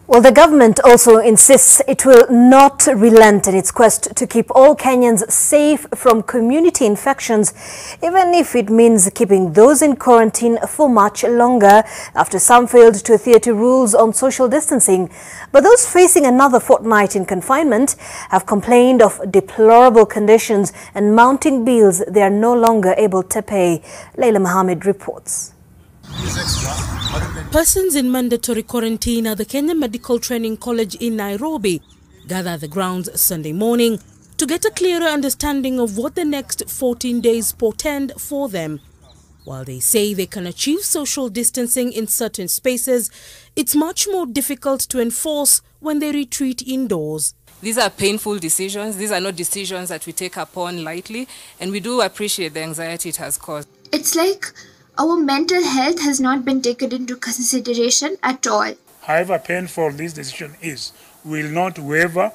Well, the government also insists it will not relent in its quest to keep all Kenyans safe from community infections, even if it means keeping those in quarantine for much longer after some failed to adhere to rules on social distancing. But those facing another fortnight in confinement have complained of deplorable conditions and mounting bills they are no longer able to pay. Leila Mohammed reports. Persons in mandatory quarantine at the Kenyan Medical Training College in Nairobi gather at the grounds Sunday morning to get a clearer understanding of what the next 14 days portend for them. While they say they can achieve social distancing in certain spaces, it's much more difficult to enforce when they retreat indoors. These are painful decisions. These are not decisions that we take upon lightly, and we do appreciate the anxiety it has caused. It's like our mental health has not been taken into consideration at all. However painful this decision is, we will not waver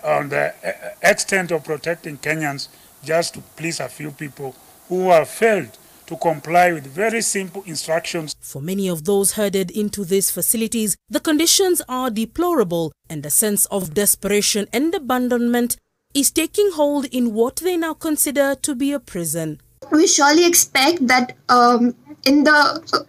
on the extent of protecting Kenyans just to please a few people who have failed to comply with very simple instructions. For many of those herded into these facilities, the conditions are deplorable and a sense of desperation and abandonment is taking hold in what they now consider to be a prison. We surely expect that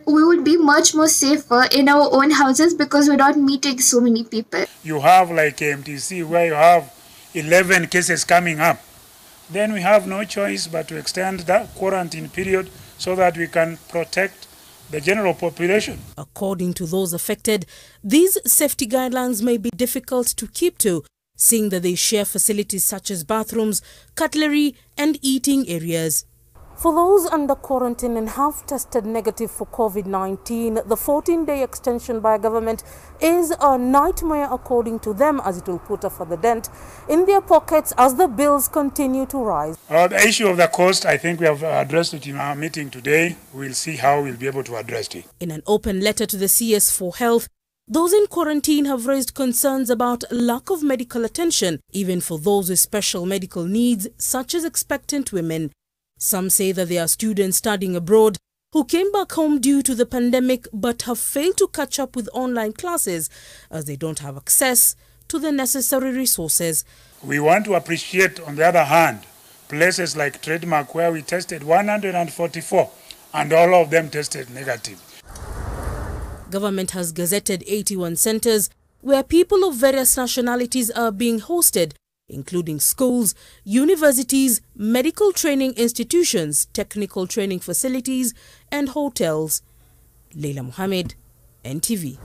we would be much more safer in our own houses because we're not meeting so many people. You have like MTC where you have 11 cases coming up. Then we have no choice but to extend that quarantine period so that we can protect the general population. According to those affected, these safety guidelines may be difficult to keep to, seeing that they share facilities such as bathrooms, cutlery and eating areas. For those under quarantine and have tested negative for COVID-19, the 14-day extension by government is a nightmare according to them, as it will put a further dent in their pockets as the bills continue to rise. The issue of the cost, I think we have addressed it in our meeting today. We'll see how we'll be able to address it. In an open letter to the CS for Health, those in quarantine have raised concerns about lack of medical attention, even for those with special medical needs, such as expectant women. Some say that they are students studying abroad who came back home due to the pandemic but have failed to catch up with online classes as they don't have access to the necessary resources. We want to appreciate, on the other hand, places like Trademark where we tested 144 and all of them tested negative. Government has gazetted 81 centers where people of various nationalities are being hosted, including schools, universities, medical training institutions, technical training facilities and hotels. Leila Mohammed, NTV.